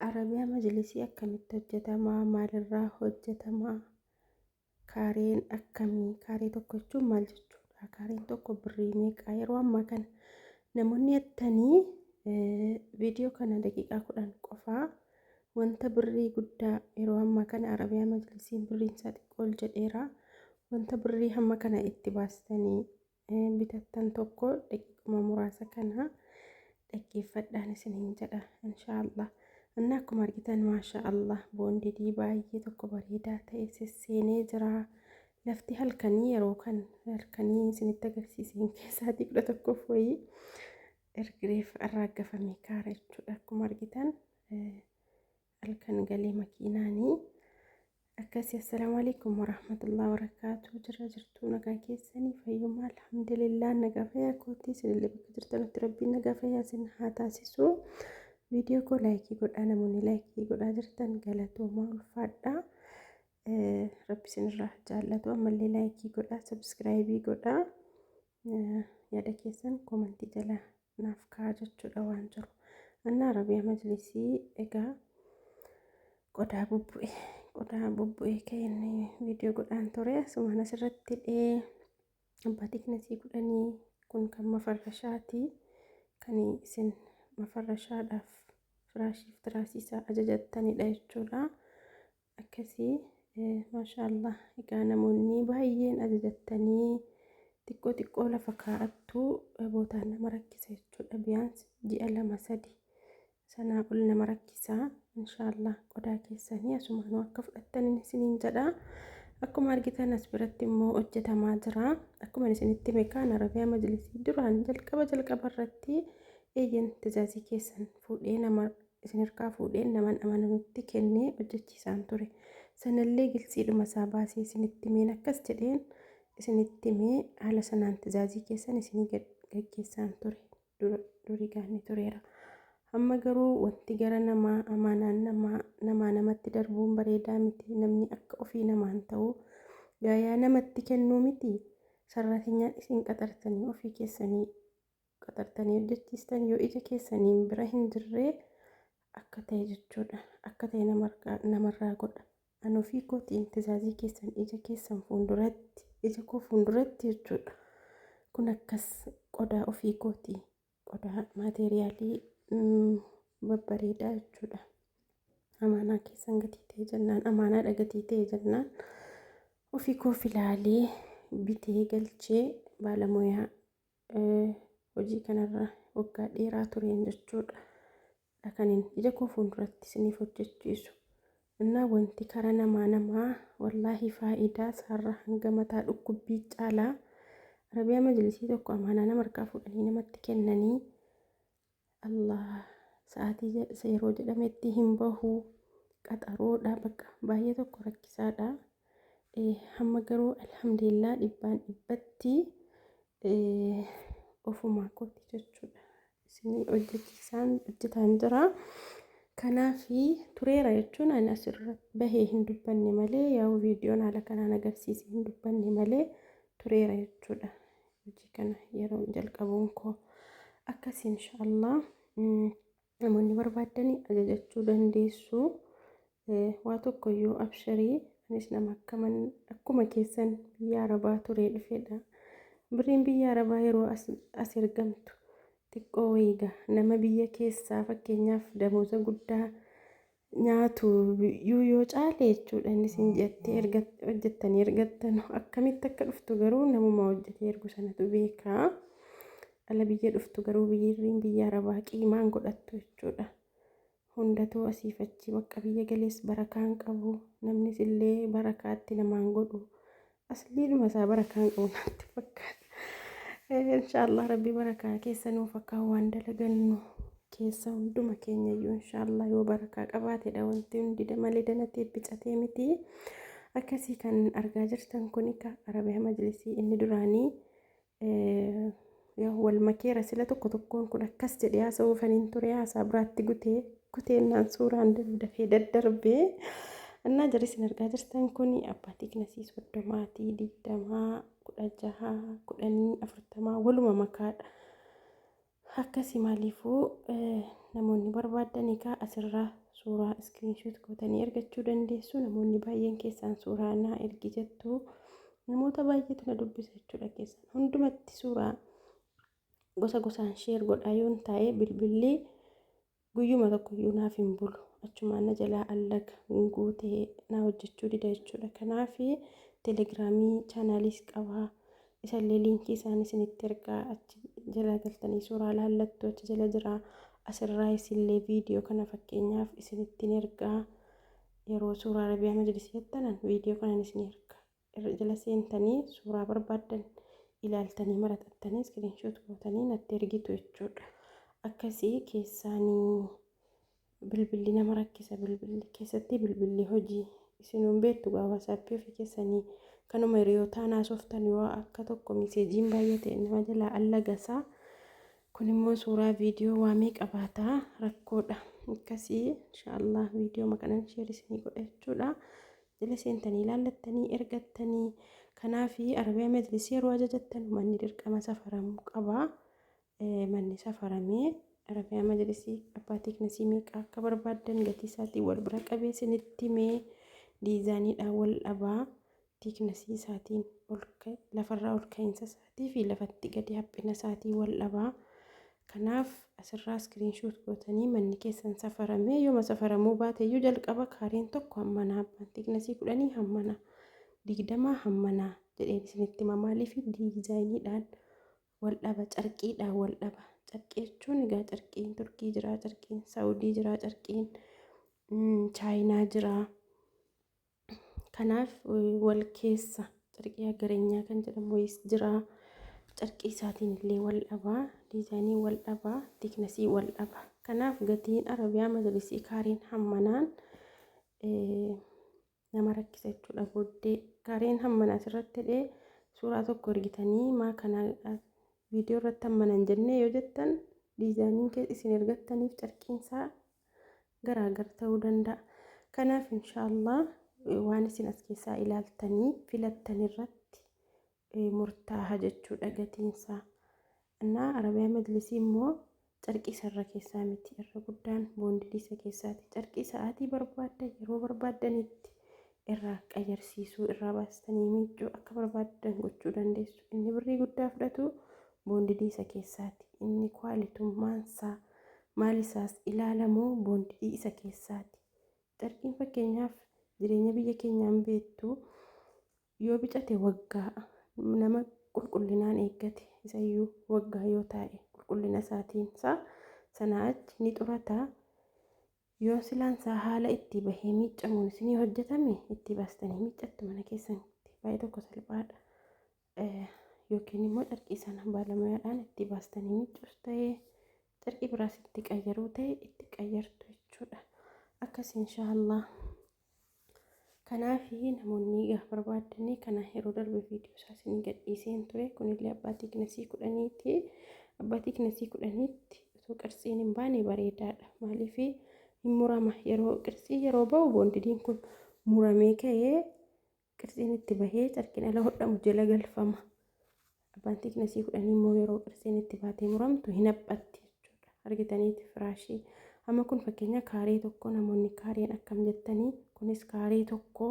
Arabiyaa majlisii akkamitti hojjetamaa? Maalirraa hojjetamaa? Kaareen akkamii? Kaaree tokko jechuun maal jechuudha? Kaareen tokko birrii meeqa? Yeroo ammaa kana namoonni jettanii viidiyoo kana daqiiqaa 10 qofaa wanta birrii guddaa yeroo ammaa kana Arabiyaa majlisiin birriin isaa xiqqoo ol jedheera. Wanta birrii hamma kana itti baastanii bitattan tokko daqiiquma muraasa kana dhaggeeffadhaan isiniin jedha inshaallah. Inni akkuma argitan maashaallah boondii baay'ee tokko bareedaa ta'e sesseenee jira. Lafti halkanii yeroo kan halkanii isinitti agarsiisin keessaatii 11 wayii ergireef arraagafamee kaara jechuudha. Akkuma argitan halkan galee makiinaanii akkasii. Assalaamu alaykum warahmatullahi wabarakaatuh. Jirtuu nagaa keessanii fayyummaa alhamdulillah. Nagaa fayyaa kootii isinillee bakka jirtanitti rabbiin nagaa fayyaa isin haa taasisu. Viidiyoo koo laayikii godhaa, namoonni laayikii godhaa jirtan galatoomaa ulfaadhaa. Rabbi isinirraa jaallatu. Ammallee laayikii godhaa, sabskiraayibii godhaa. Yaada keessan koomentii jala naaf kaa'aa jechuudha waan jiru. Anna Arabiyaa majlisii egaa qodaa bubbu'ee ka'een viidiyoo godhaan ture. Asumaan asirratti abbaa xiqnasii 10 kun kan mafarrashaati. Kan isin mafarrashaadhaaf firaashiif tiraasiisaa ajajattanidha jechuudha. Akkasii maashaallah egaa namoonni baay'een ajajattanii xiqqoo lafa kaa'attu bootaan nama rakkisa jechuudha. Biyyaansi ji'a 2-3 sanaa ol nama rakkisaa. Inshaallah qodaa keessanii asumaan akka fudhattan isiniin jedha. Akkuma argitan as biratti immoo hojjetamaa jira. Akkuma isinitti meeqaan Arabiyaa majlisii duraan jalqaba irratti eeyyan tajaajii keessan fuudhee nama isin harkaa fuudhee naman amanutti kennee hojjechiisaan ture. Sanallee gilsiidhuma isaa baasee isinitti himeen akkas jedheen isinitti himee haala sanaan tajaajii keessan isinii gaggeessaan ture. Durii gaanii tureera. Amma garuu wanti gara namaa amaanaan namatti darbuun bareedaa miti. Namni akka ofii namaan ta'u gaayaa namatti kennuu miti. Sarratanyaan isin qaxartanii ofii keessanii qaxartanii hojjechiistan yoo ija keessaniin bira hin jirree akka ta'e jechuudha. Akka ta'e namarraa godha. An ofii kootiin tajaajii keessan ija keessan fuulduratti ija koo fuulduratti jechuudha. Kun akkas qodaa ofii kootii qodaa maateeriyaalii babbareedaa jechuudha. Amaanaa keessan gatii ta'e jennaan, amaanaadha gatii ta'e jennaan ofii koo filaalee bitee galchee baalamoyaa hojii kanarra waggaa dheeraa tureen jechuudha. Akaniin ija koo fuulduratti isiniif hojjechiisu. Innaa wanti kara namaa wallaahi faayidaa isaarra hanga mataa dhukkubbii caalaa. Arabiyaa majlisii tokko amaanaa nama harkaa fuudhanii namatti kennanii Allah sa'aatii yeroo jedhametti hin bahu qaxaroodha bakka baay'ee tokko rakkisaadha. Hamma garuu alhamdulillah 100% ofumaa kooti jechuudha. Isinii hojjetaan jira. Kanaafi tureera jechuun ani asirratti bahee hin dubbanne malee yaa'u viidiyoon haala kanaan agarsiisee hin dubbanne malee tureera jechuudha. Hojii kana yeroo jalqabuun koo akkasii inshaallah namoonni barbaadanii ajajachuu dandeessu. Waa tokkoyyuu abshirii anis nama akkuma keessan biyya Arabaa turee dhufedha. Birriin biyya Arabaa yeroo as ergamtu xiqqoo wayiiga nama biyya keessaa fakkeenyaaf damooza guddaa nyaatu yoo caale jechuudha. Innis hin jettee hojjettanii ergattan akkamitti akka dhuftu garuu namuma hojjetee ergu sanatu beekaa. Ala biyya dhuftu garuu biyya Arabaa qiimaan godhattu jechuudha. Hundatoo asiif achi bakka biyya galees barakaan qabu. Namnis illee barakaatti namaan godhu. Asliidhuma isaa barakaan qabu natti fakkaata. Inshaallah rabbi barakaa keessa nuuf akka waan dalagannu keessa hunduma keenyayyuu inshaallah yoo barakaa qabaatedha wanti hundi malee danatee bicatee miti. Akkasii kan argaa jirtan kun Arabiyaa majlisii inni duraanii wal makeera sila tokkoon kun akkas jedhee haasa'uufaniin ture. Haasaa biraatti kuteennaan suuraan dafee daddarbee annaa jarisin argaa jirtan kun abbaa xiqnasii 30 20 16 10 40 waluma makaadha. akkasii maaliifuu namoonni barbaadan egaa asirraa suuraa iskiriinshoot gootanii argachuu dandeessu. Namoonni baay'een keessaan suuraa naa ergi jettu namoota baay'eetu na dubbisa jechuudha. Keessan hundumatti suuraa gosa gosaan sheer godhaa yoon taa'e bilbilli guyyuma tokkoyyuu naaf hin bulu. Achumaan na jalaa allaga guutee na hojjechuu dida jechuudha. Kanaaf teelegiraamii chaanaaliis qabaa. Isallee liinkii isaanii isinitti ergaa achi jala galtanii suuraa laallattu achi jala jira. Asirraa isillee viidiyoo kana fakkeenyaaf isinittiin ergaa yeroo suuraa Arabiyaa Majlisii jettanan viidiyoo kanan isin ergaa. Irra jala seentanii suuraa barbaadan ilaaltanii maraxattanii iskiriinshoot gootanii natti ergitu jechuudha. Akkasii keessaanii bilbilli nama rakkisa. Bilbilli keessatti bilbilli hojii isinuun beektu WhatsApp ofii keessanii kanuma hiriyoota naasoftan yoo akka tokko miseejiin baay'ate nama jalaa allagasaa. Kun immoo suuraa viidiyoo waamee qabaataa rakkoodha. Akkasii inshaallah viidiyoo makanan sheer isinii godha jechuudha. Jala seentanii ilaallattanii ergattanii. Kanaaf Arabiyaa Majlisii yeroo ajajattan manni dirqama safaramuu qaba. Manni safaramee Arabiyaa Majlisii abbaa teeknisii meeqa akka barbaadan gatii isaatiin wal bira qabee isinitti himee diizaaniidhaan wal dhabaa. Teeknisii isaatiin lafarraa ol ka'iinsa isaatii fi lafatti gadi haphina isaatii wal dhabaa. Kanaaf asirraa iskiriinshoot gootanii manni keessan safaramee yooma safaramuu baateyyuu jalqaba kaareen tokko hammanaa abbaan teeknisii 10 hammanaa 20 hammanaa jedheen isinitti mamaalii fi diizaayiniidhaan wal dhaba carqiidhaan wal dhaba. Carqii jechuun egaa carqiin Turkii jira, carqiin Saawudii jira, carqiin Chaayinaa jira. Kanaaf wal keessa carqii agareenyaa kan jedhamu wayis jira. Carqii isaatiin illee wal dhabaa, diizaayinii wal dhabaa, teeknisii wal dhabaa. Kanaaf gatiin Arabiyaa Majlisii kaareen hammanaan nama rakkisa jechuudha. Booddee kaareen hammanaa asirratti hidhee suuraa tokko ergitanii maa kana viidiyoo irratti hammanan jennee yoo jettan diizaayiniin isin ergattaniif carqiinsaa garaagara ta'uu danda'a. Kanaaf inshaallah waan isin as keessaa ilaaltanii filattan irratti murtaa'a jechuudha gatiinsaa. Innaa Arabiyaa Majlisii immoo carqii sarara keessaa miti. Irra guddaan boondii isa keessaati. Carqii sa'aatii barbaadan yeroo barbaadanitti irraa qayyarsiisuu irraa baastanii miiccuu akka barbaadan gochuu dandeessu. Inni birrii guddaa fudhatu boondii isa keessaati. Inni kwaalitummaansaa maalisaas ilaalamuu boondii isa keessaati. Carqiin fakkeenyaaf jireenya biyya keenyaan beektu yoo bicate waggaa nama qulqullinaan eeggate isayyuu waggaa yoo taa'e qulqullina isaatiinsaa sanaa achi ni xurataa. Yoo silaansaa haala itti bahee miiccamuun isinii hojjetame itti baastanii miiccattu mana keessanitti baay'ee tokko salphaadha. Yookiin immoo carqii sana baalamaadhaan itti baastanii miiccuus ta'ee carqii biraas itti qayyaruu ta'e itti qayyartu jechuudha. Akkas inshaallah. Kanaaf namoonni egaa barbaadanii kana yeroo darbe viidiyoo isaa isinii gadhiiseen ture. Kunillee abbaa teeknisii 10ti. Abbaa teeknisii 10tti osoo qirtsiin hin baane bareedaadha. Maaliif hin murama yeroo qirtsii yeroo ba'u boondidiin kun muramee ka'ee qirtsiin itti bahee carqiin ala hodhamu jala galfama. Abbaan teeknisii 10 immoo yeroo qirtsiin itti baatee muramtu hin haphatti jechuudha. Argitaniiti firaashii. Amma kun fakkeenya kaaree tokko namoonni kaareen akkam jettanii kunis kaaree tokko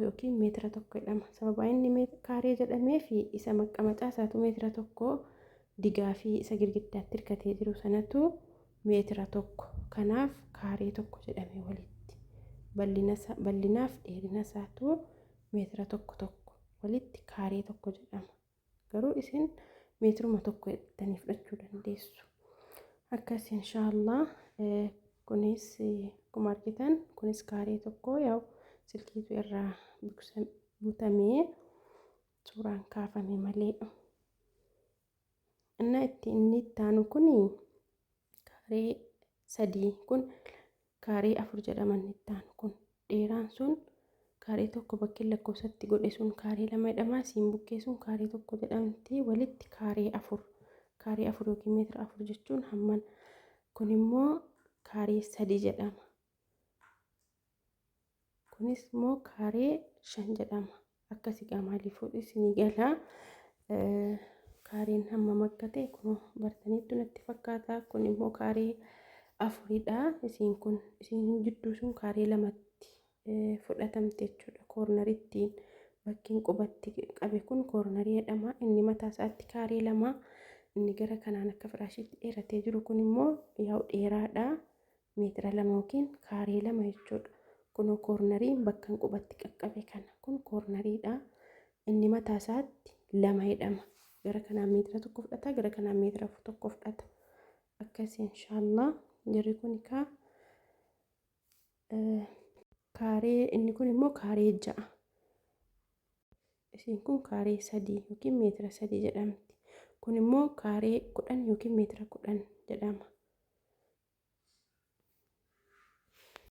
yookiin meetira tokko jedhama. Sababa inni kaaree jedhamee fi isa maqamacaa isaatu meetira tokko digaa fi isa girgiddaatti hirkatee jiru sanatu meetira tokko. Kanaaf kaaree tokko jedhamee walitti. Bal'inaaf dheerina isaatu meetira tokko walitti kaaree tokko jedhama. Garuu isin meetiruma tokko jettanii fudhachuu dandeessu. Akkas inshaallah. Kunis akkuma argitan kunis kaaree tokko yaa'u silkiitu irraa butamee suuraan kaafame malee. Inni itti aanu kun kaaree 3 kun kaaree 4 jedhaman itti aanu kun dheeraan sun kaaree tokko bakkee lakkoofsatti godhe sun kaaree 2 jedhama. Siin bukkee sun kaaree 1 jedhamti. Walitti kaaree 4. Kaaree 4 yookiin meetira 4 jechuun hamman. Kun immoo kaaree 3 jedhama. Kunis immoo kaaree 5 jedhama. Akkasii maaliif isinii galaa. kaareen hamma makkate kun bartaniitu natti fakkaata. Kun immoo kaaree afuridha. Isiin jidduu sun kaaree lamatti fudhatamte jechuudha. Koornarittiin bakkiin qubatti qabe kun koornarii jedhama. Inni mataa isaatti kaaree lama. Inni gara kanaan akka firaashiitti dheeratee jiru kun immoo yaa'u dheeraadha. Meetira 2 yookiin kaaree 2 jechuudha. Kun koornariin bakka qubatti qaqqabe kana kun koornariidha. Inni mataa isaatti 2 jedhama. Gara kanaan meetira 1 fudhata, gara kanaan meetira 1 fudhata. Akkasii inshaallah jirri kun kaaree inni kun immoo kaaree 6. Isiin kun kaaree 3 yookiin meetira 3 jedhamti. Kun immoo kaaree 10 yookiin meetira 10 jedhama.